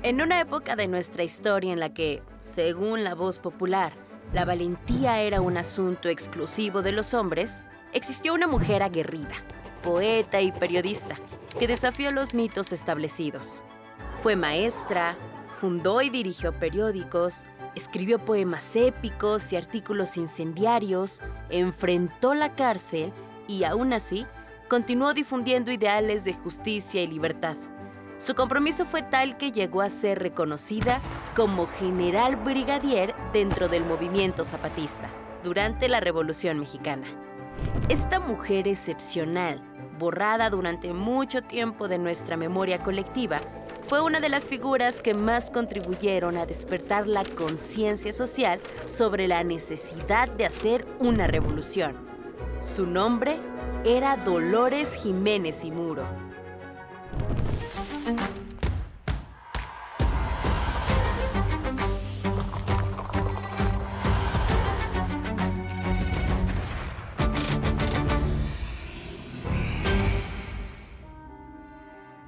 En una época de nuestra historia en la que, según la voz popular, la valentía era un asunto exclusivo de los hombres, existió una mujer aguerrida, poeta y periodista, que desafió los mitos establecidos. Fue maestra, fundó y dirigió periódicos, escribió poemas épicos y artículos incendiarios, enfrentó la cárcel y, aún así, continuó difundiendo ideales de justicia y libertad. Su compromiso fue tal que llegó a ser reconocida como general brigadier dentro del movimiento zapatista durante la Revolución Mexicana. Esta mujer excepcional, borrada durante mucho tiempo de nuestra memoria colectiva, fue una de las figuras que más contribuyeron a despertar la conciencia social sobre la necesidad de hacer una revolución. Su nombre era Dolores Jiménez y Muro.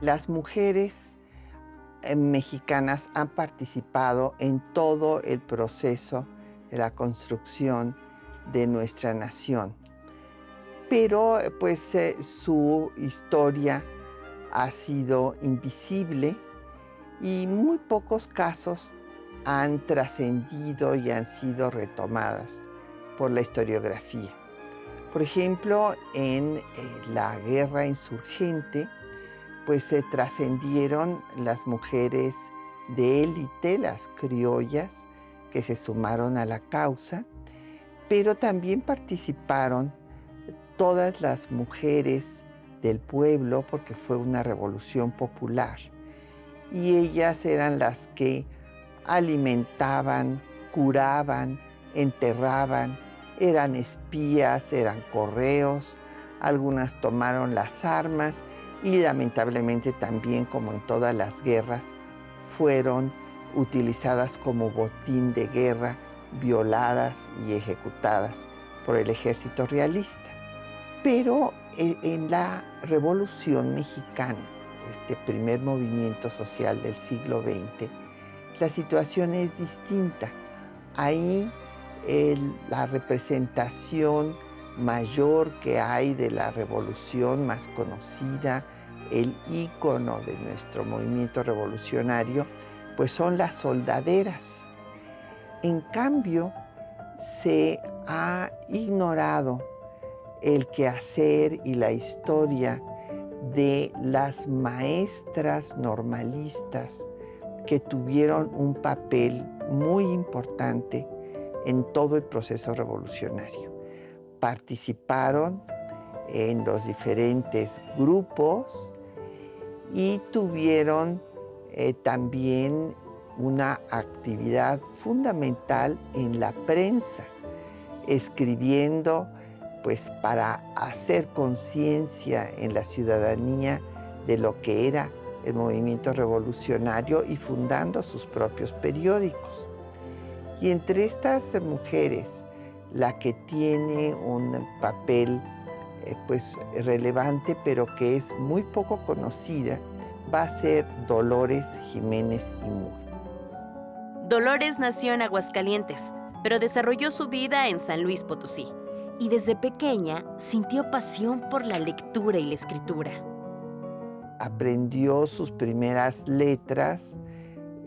Las mujeres mexicanas han participado en todo el proceso de la construcción de nuestra nación, pero su historia ha sido invisible y muy pocos casos han trascendido y han sido retomadas por la historiografía. Por ejemplo, en la guerra insurgente, pues se trascendieron las mujeres de élite, las criollas, que se sumaron a la causa, pero también participaron todas las mujeres del pueblo, porque fue una revolución popular. Y ellas eran las que alimentaban, curaban, enterraban, eran espías, eran correos, algunas tomaron las armas, y lamentablemente también, como en todas las guerras, fueron utilizadas como botín de guerra, violadas y ejecutadas por el ejército realista. Pero en la Revolución Mexicana, este primer movimiento social del siglo XX, la situación es distinta. Ahí la representación mayor que hay de la revolución más conocida, el ícono de nuestro movimiento revolucionario, pues son las soldaderas. En cambio, se ha ignorado el quehacer y la historia de las maestras normalistas que tuvieron un papel muy importante en todo el proceso revolucionario. Participaron en los diferentes grupos y tuvieron también una actividad fundamental en la prensa, escribiendo pues para hacer conciencia en la ciudadanía de lo que era el movimiento revolucionario y fundando sus propios periódicos. Y entre estas mujeres, la que tiene un papel relevante, pero que es muy poco conocida, va a ser Dolores Jiménez y Muro. Dolores nació en Aguascalientes, pero desarrolló su vida en San Luis Potosí, y desde pequeña sintió pasión por la lectura y la escritura. Aprendió sus primeras letras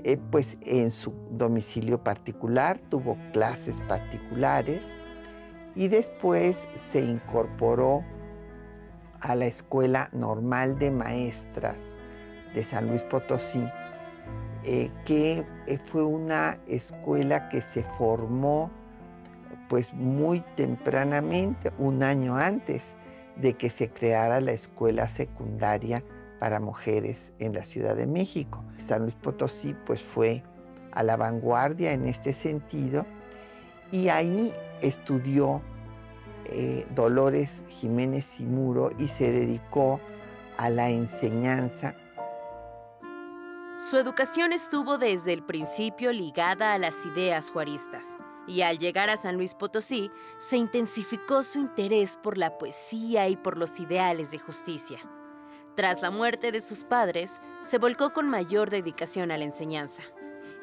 en su domicilio particular, tuvo clases particulares y después se incorporó a la Escuela Normal de Maestras de San Luis Potosí, que fue una escuela que se formó pues muy tempranamente, un año antes de que se creara la escuela secundaria para mujeres en la Ciudad de México. San Luis Potosí pues fue a la vanguardia en este sentido y ahí estudió Dolores Jiménez y Muro y se dedicó a la enseñanza. Su educación estuvo desde el principio ligada a las ideas juaristas, y al llegar a San Luis Potosí se intensificó su interés por la poesía y por los ideales de justicia. Tras la muerte de sus padres, se volcó con mayor dedicación a la enseñanza.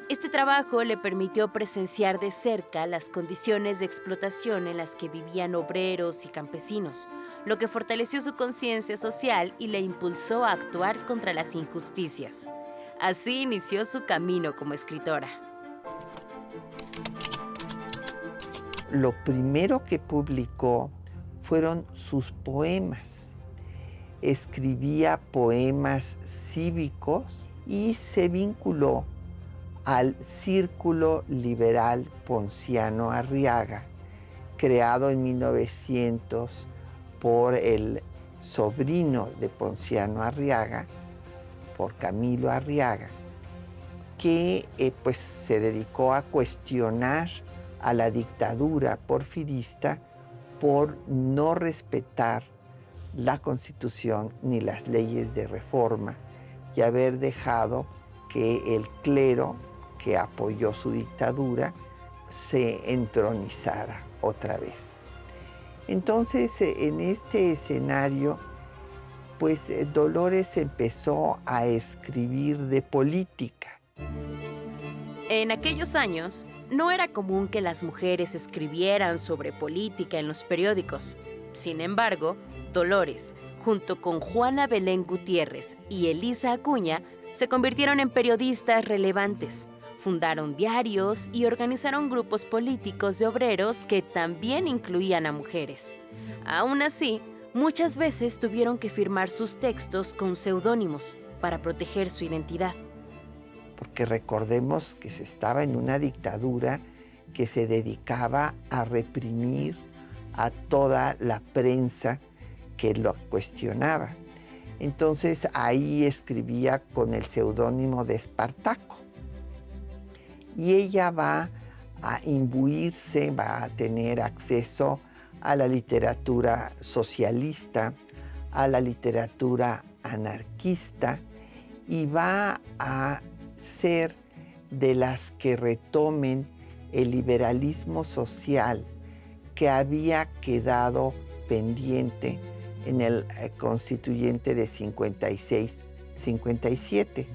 Este trabajo le permitió presenciar de cerca las condiciones de explotación en las que vivían obreros y campesinos, lo que fortaleció su conciencia social y le impulsó a actuar contra las injusticias. Así inició su camino como escritora. Lo primero que publicó fueron sus poemas. Escribía poemas cívicos y se vinculó al Círculo Liberal Ponciano Arriaga, creado en 1900 por el sobrino de Ponciano Arriaga, por Camilo Arriaga, que pues se dedicó a cuestionar a la dictadura porfirista por no respetar la Constitución ni las leyes de reforma y haber dejado que el clero que apoyó su dictadura se entronizara otra vez. Entonces, en este escenario, pues Dolores empezó a escribir de política. En aquellos años, no era común que las mujeres escribieran sobre política en los periódicos. Sin embargo, Dolores, junto con Juana Belén Gutiérrez y Elisa Acuña, se convirtieron en periodistas relevantes. Fundaron diarios y organizaron grupos políticos de obreros que también incluían a mujeres. Aún así, muchas veces tuvieron que firmar sus textos con seudónimos para proteger su identidad. Porque recordemos que se estaba en una dictadura que se dedicaba a reprimir a toda la prensa que lo cuestionaba. Entonces ahí escribía con el seudónimo de Espartaco. Y ella va a imbuirse, va a tener acceso a la literatura socialista, a la literatura anarquista, y va a ser de las que retomen el liberalismo social que había quedado pendiente en el constituyente de 56-57,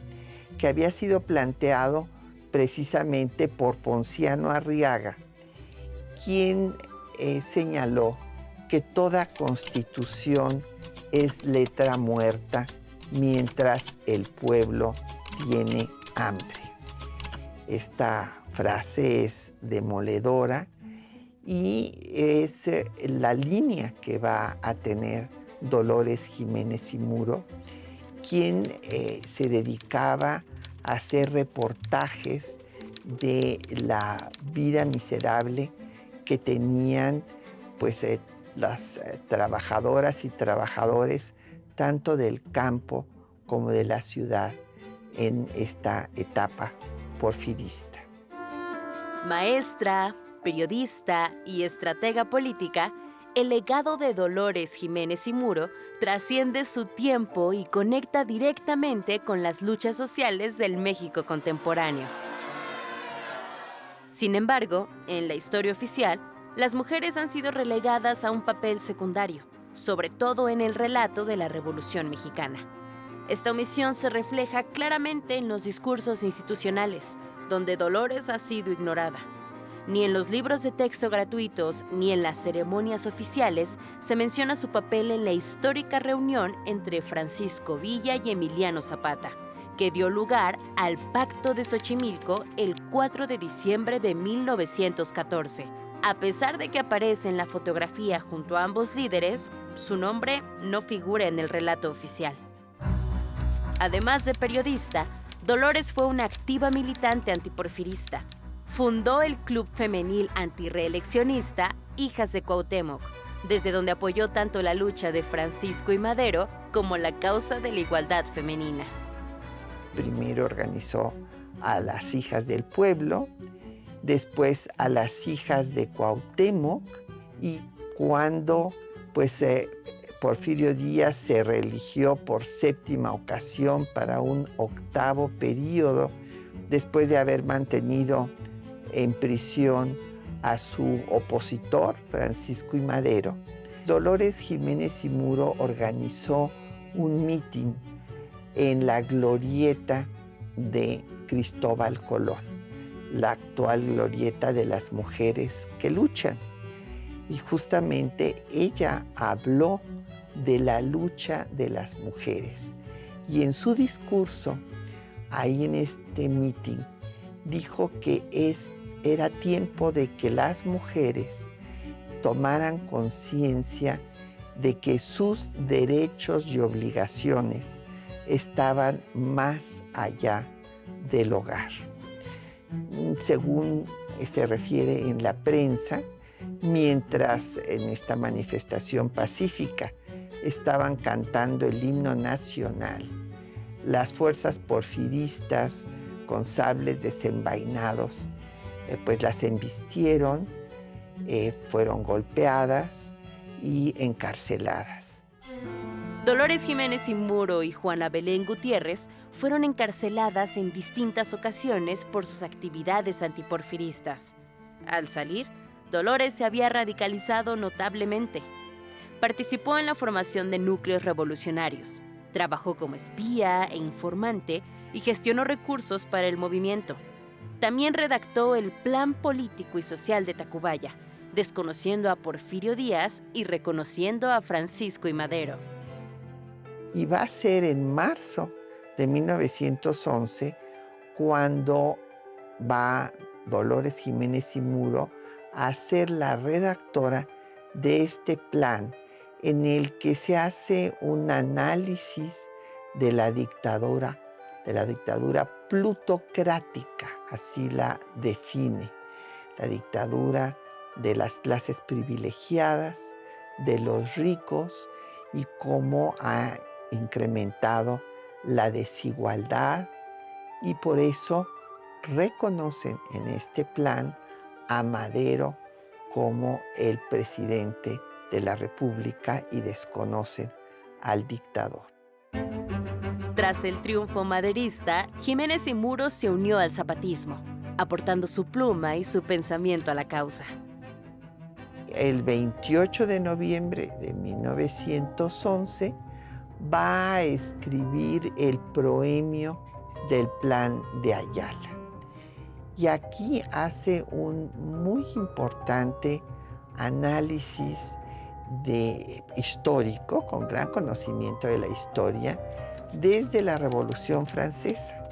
que había sido planteado precisamente por Ponciano Arriaga, quien señaló que toda constitución es letra muerta mientras el pueblo tiene hambre. Esta frase es demoledora y es la línea que va a tener Dolores Jiménez y Muro, quien se dedicaba a hacer reportajes de la vida miserable que tenían pues, las trabajadoras y trabajadores tanto del campo como de la ciudad en esta etapa porfirista. Maestra, periodista y estratega política, el legado de Dolores Jiménez y Muro trasciende su tiempo y conecta directamente con las luchas sociales del México contemporáneo. Sin embargo, en la historia oficial, las mujeres han sido relegadas a un papel secundario, sobre todo en el relato de la Revolución Mexicana. Esta omisión se refleja claramente en los discursos institucionales, donde Dolores ha sido ignorada. Ni en los libros de texto gratuitos ni en las ceremonias oficiales se menciona su papel en la histórica reunión entre Francisco Villa y Emiliano Zapata, que dio lugar al Pacto de Xochimilco el 4 de diciembre de 1914. A pesar de que aparece en la fotografía junto a ambos líderes, su nombre no figura en el relato oficial. Además de periodista, Dolores fue una activa militante antiporfirista. Fundó el club femenil antirreeleccionista Hijas de Cuauhtémoc, desde donde apoyó tanto la lucha de Francisco y Madero como la causa de la igualdad femenina. Primero organizó a las Hijas del Pueblo, después a las Hijas de Cuauhtémoc, y cuando Porfirio Díaz se reeligió por 7ª ocasión para un 8º periodo, después de haber mantenido en prisión a su opositor, Francisco y Madero, Dolores Jiménez y Muro organizó un mitin en la glorieta de Cristóbal Colón, la actual glorieta de las mujeres que luchan. Y justamente ella habló de la lucha de las mujeres. Y en su discurso, ahí en este mitin, dijo que era tiempo de que las mujeres tomaran conciencia de que sus derechos y obligaciones estaban más allá del hogar. Según se refiere en la prensa, mientras en esta manifestación pacífica estaban cantando el himno nacional, las fuerzas porfiristas con sables desenvainados, pues las embistieron, fueron golpeadas y encarceladas. Dolores Jiménez y Muro y Juana Belén Gutiérrez fueron encarceladas en distintas ocasiones por sus actividades antiporfiristas. Al salir, Dolores se había radicalizado notablemente. Participó en la formación de núcleos revolucionarios, trabajó como espía e informante y gestionó recursos para el movimiento. También redactó el Plan Político y Social de Tacubaya, desconociendo a Porfirio Díaz y reconociendo a Francisco I. Madero. Y va a ser en marzo de 1911 cuando va Dolores Jiménez y Muro a ser la redactora de este plan en el que se hace un análisis de la dictadura plutocrática, así la define, la dictadura de las clases privilegiadas, de los ricos, y cómo ha incrementado la desigualdad, y por eso reconocen en este plan a Madero como el presidente de la República y desconocen al dictador. Tras el triunfo maderista, Jiménez y Muro se unió al zapatismo, aportando su pluma y su pensamiento a la causa. El 28 de noviembre de 1911 va a escribir el proemio del Plan de Ayala. Y aquí hace un muy importante análisis histórico, con gran conocimiento de la historia, desde la Revolución Francesa,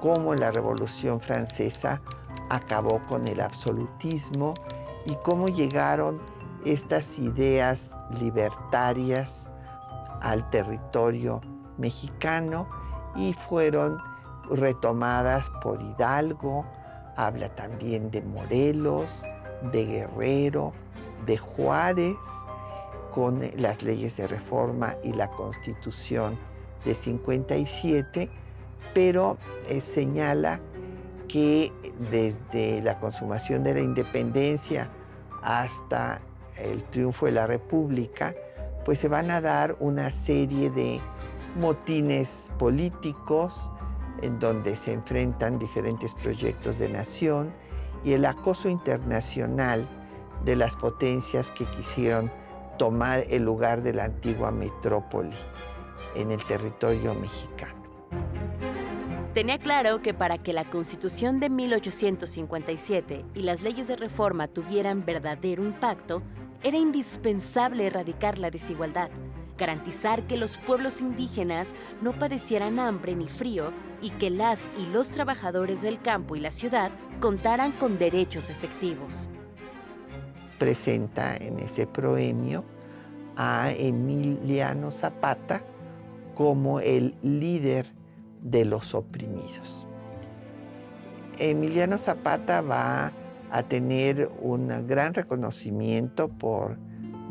cómo la Revolución Francesa acabó con el absolutismo y cómo llegaron estas ideas libertarias al territorio mexicano y fueron retomadas por Hidalgo. Habla también de Morelos, de Guerrero, de Juárez, con las leyes de reforma y la Constitución de 57, pero señala que desde la consumación de la independencia hasta el triunfo de la República, pues se van a dar una serie de motines políticos en donde se enfrentan diferentes proyectos de nación y el acoso internacional de las potencias que quisieron tomar el lugar de la antigua metrópoli en el territorio mexicano. Tenía claro que para que la Constitución de 1857 y las leyes de reforma tuvieran verdadero impacto, era indispensable erradicar la desigualdad, garantizar que los pueblos indígenas no padecieran hambre ni frío y que las y los trabajadores del campo y la ciudad contaran con derechos efectivos. Presenta en ese proemio a Emiliano Zapata como el líder de los oprimidos. Emiliano Zapata va a tener un gran reconocimiento por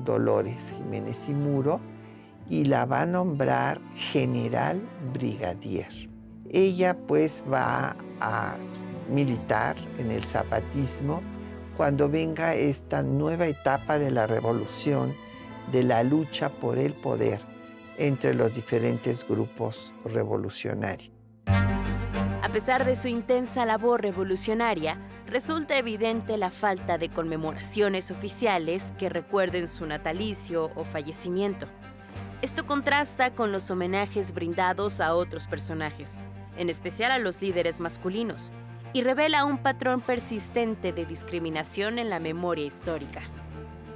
Dolores Jiménez y Muro y la va a nombrar general brigadier. Ella pues va a militar en el zapatismo cuando venga esta nueva etapa de la revolución, de la lucha por el poder entre los diferentes grupos revolucionarios. A pesar de su intensa labor revolucionaria, resulta evidente la falta de conmemoraciones oficiales que recuerden su natalicio o fallecimiento. Esto contrasta con los homenajes brindados a otros personajes, en especial a los líderes masculinos, y revela un patrón persistente de discriminación en la memoria histórica.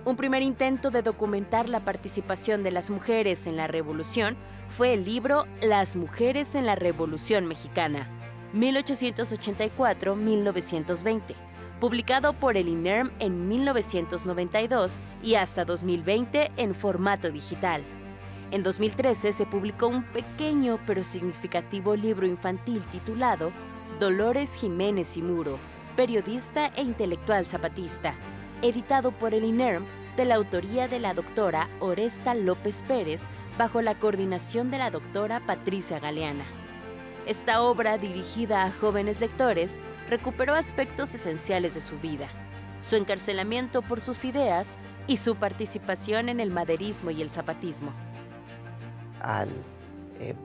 Un primer intento de documentar la participación de las mujeres en la Revolución fue el libro Las mujeres en la Revolución Mexicana, 1884-1920, publicado por el INERM en 1992 y hasta 2020 en formato digital. En 2013 se publicó un pequeño pero significativo libro infantil titulado Dolores Jiménez y Muro, periodista e intelectual zapatista, editado por el INERM de la autoría de la doctora Oresta López Pérez bajo la coordinación de la doctora Patricia Galeana. Esta obra, dirigida a jóvenes lectores, recuperó aspectos esenciales de su vida, su encarcelamiento por sus ideas y su participación en el maderismo y el zapatismo. Al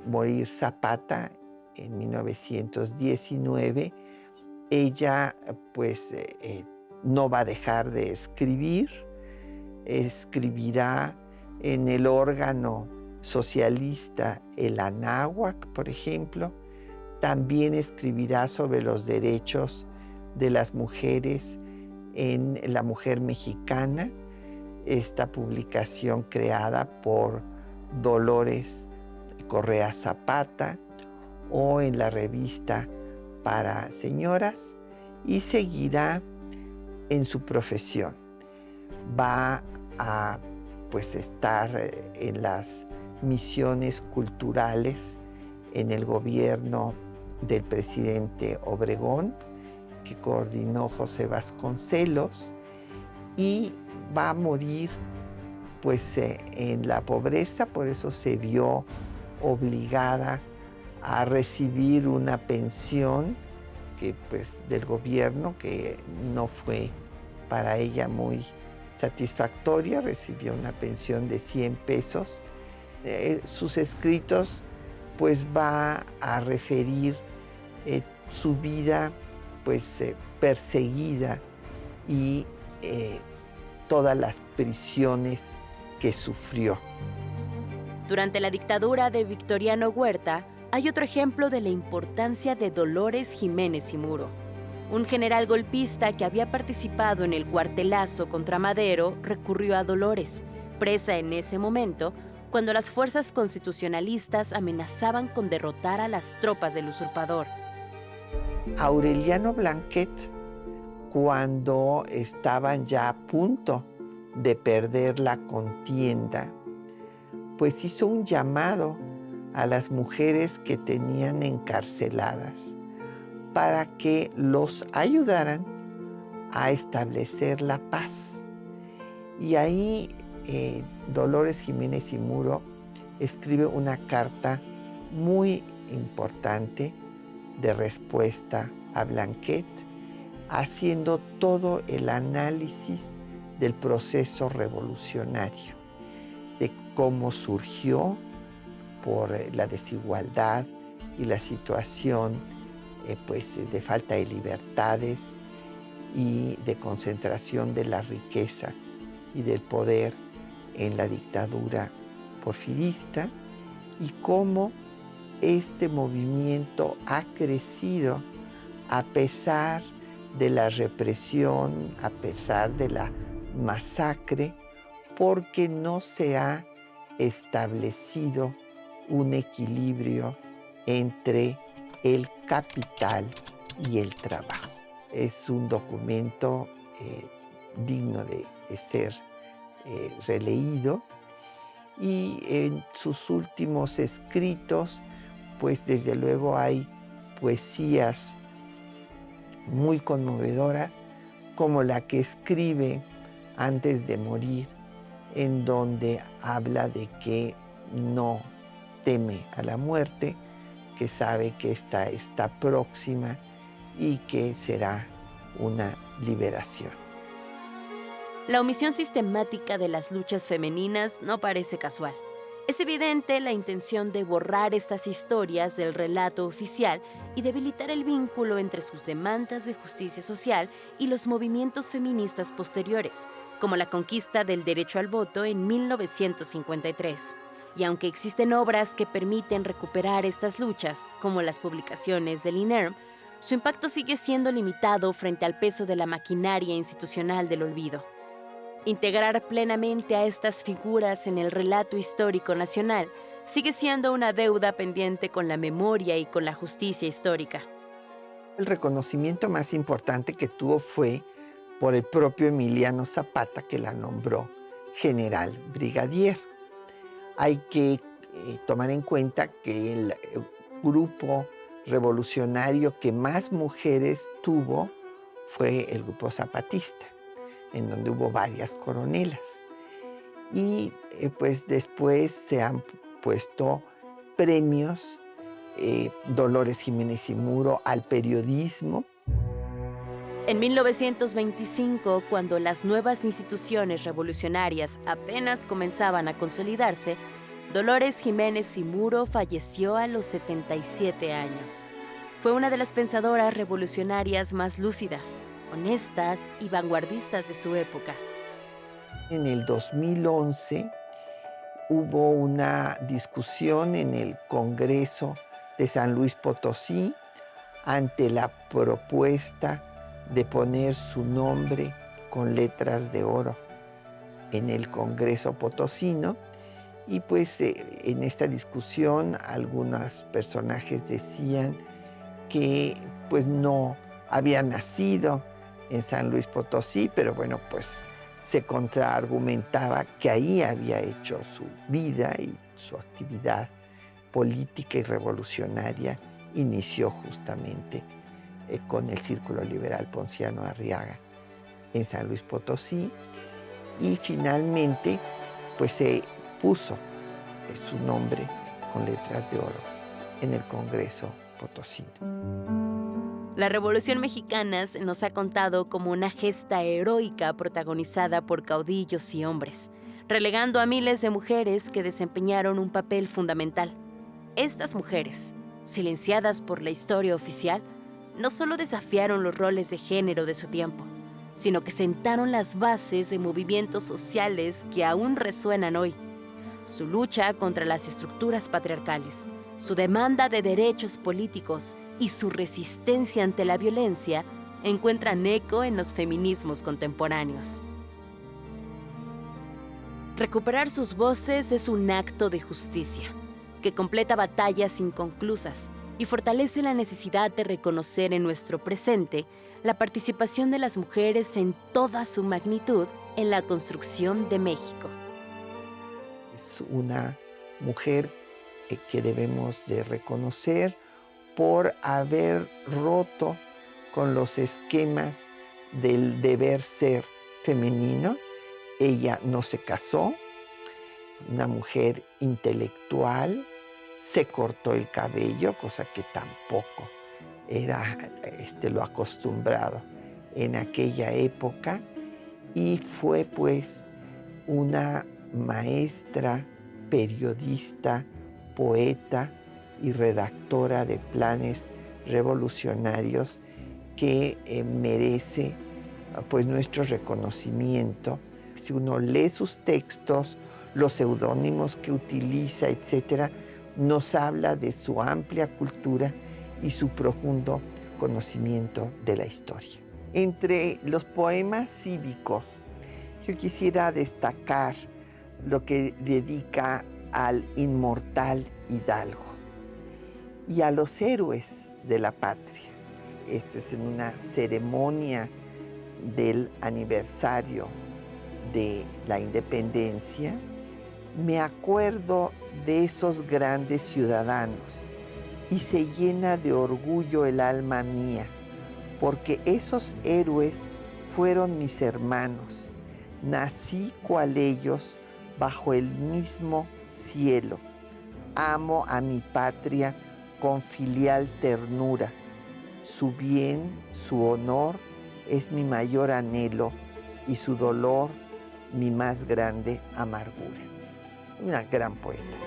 morir Zapata en 1919, ella no va a dejar de escribir, escribirá en el órgano socialista El Anáhuac, por ejemplo. También escribirá sobre los derechos de las mujeres en La Mujer Mexicana, esta publicación creada por Dolores Correa Zapata, o en la revista para señoras, y seguirá en su profesión. Va a estar en las misiones culturales en el gobierno del presidente Obregón, que coordinó José Vasconcelos, y va a morir en la pobreza. Por eso se vio obligada a recibir una pensión del gobierno, que no fue para ella muy satisfactoria. Recibió una pensión de 100 pesos. Sus escritos va a referir su vida perseguida y todas las prisiones que sufrió. Durante la dictadura de Victoriano Huerta, hay otro ejemplo de la importancia de Dolores Jiménez y Muro. Un general golpista que había participado en el cuartelazo contra Madero recurrió a Dolores, presa en ese momento, cuando las fuerzas constitucionalistas amenazaban con derrotar a las tropas del usurpador. Aureliano Blanquet, cuando estaban ya a punto de perder la contienda, hizo un llamado a las mujeres que tenían encarceladas para que los ayudaran a establecer la paz. Y ahí Dolores Jiménez y Muro escribe una carta muy importante de respuesta a Blanquet, haciendo todo el análisis del proceso revolucionario, de cómo surgió por la desigualdad y la situación de falta de libertades y de concentración de la riqueza y del poder en la dictadura porfirista, y cómo este movimiento ha crecido a pesar de la represión, a pesar de la masacre, porque no se ha establecido un equilibrio entre el capital y el trabajo. Es un documento digno de ser releído, y en sus últimos escritos, desde luego hay poesías muy conmovedoras, como la que escribe antes de morir, en donde habla de que no teme a la muerte, que sabe que esta está próxima y que será una liberación. La omisión sistemática de las luchas femeninas no parece casual. Es evidente la intención de borrar estas historias del relato oficial y debilitar el vínculo entre sus demandas de justicia social y los movimientos feministas posteriores, como la conquista del derecho al voto en 1953, Y aunque existen obras que permiten recuperar estas luchas, como las publicaciones del INERM, su impacto sigue siendo limitado frente al peso de la maquinaria institucional del olvido. Integrar plenamente a estas figuras en el relato histórico nacional sigue siendo una deuda pendiente con la memoria y con la justicia histórica. El reconocimiento más importante que tuvo fue por el propio Emiliano Zapata, que la nombró general brigadier. Hay que tomar en cuenta que el grupo revolucionario que más mujeres tuvo fue el grupo zapatista, en donde hubo varias coronelas. Y pues después se han puesto premios, Dolores Jiménez y Muro, al periodismo. En 1925, cuando las nuevas instituciones revolucionarias apenas comenzaban a consolidarse, Dolores Jiménez y Muro falleció a los 77 años. Fue una de las pensadoras revolucionarias más lúcidas, honestas y vanguardistas de su época. En el 2011 hubo una discusión en el Congreso de San Luis Potosí ante la propuesta de poner su nombre con letras de oro en el Congreso potosino. Y pues en esta discusión algunos personajes decían que pues no había nacido en San Luis Potosí, pero bueno, pues se contraargumentaba que ahí había hecho su vida y su actividad política y revolucionaria inició justamente con el Círculo Liberal Ponciano Arriaga en San Luis Potosí, y finalmente pues se puso su nombre con letras de oro en el Congreso potosino. La Revolución Mexicana se nos ha contado como una gesta heroica protagonizada por caudillos y hombres, relegando a miles de mujeres que desempeñaron un papel fundamental. Estas mujeres, silenciadas por la historia oficial, no solo desafiaron los roles de género de su tiempo, sino que sentaron las bases de movimientos sociales que aún resuenan hoy. Su lucha contra las estructuras patriarcales, su demanda de derechos políticos y su resistencia ante la violencia encuentran eco en los feminismos contemporáneos. Recuperar sus voces es un acto de justicia, que completa batallas inconclusas y fortalece la necesidad de reconocer en nuestro presente la participación de las mujeres en toda su magnitud en la construcción de México. Es una mujer que debemos de reconocer por haber roto con los esquemas del deber ser femenino. Ella no se casó, una mujer intelectual, se cortó el cabello, cosa que tampoco era lo acostumbrado en aquella época, y fue pues una maestra, periodista, poeta y redactora de planes revolucionarios que merece pues nuestro reconocimiento. Si uno lee sus textos, los seudónimos que utiliza, etcétera, nos habla de su amplia cultura y su profundo conocimiento de la historia. Entre los poemas cívicos, yo quisiera destacar lo que dedica al inmortal Hidalgo y a los héroes de la patria. Esto es en una ceremonia del aniversario de la independencia. Me acuerdo de esos grandes ciudadanos y se llena de orgullo el alma mía, porque esos héroes fueron mis hermanos. Nací cual ellos bajo el mismo cielo. Amo a mi patria con filial ternura. Su bien, su honor es mi mayor anhelo y su dolor mi más grande amargura. Una gran poeta.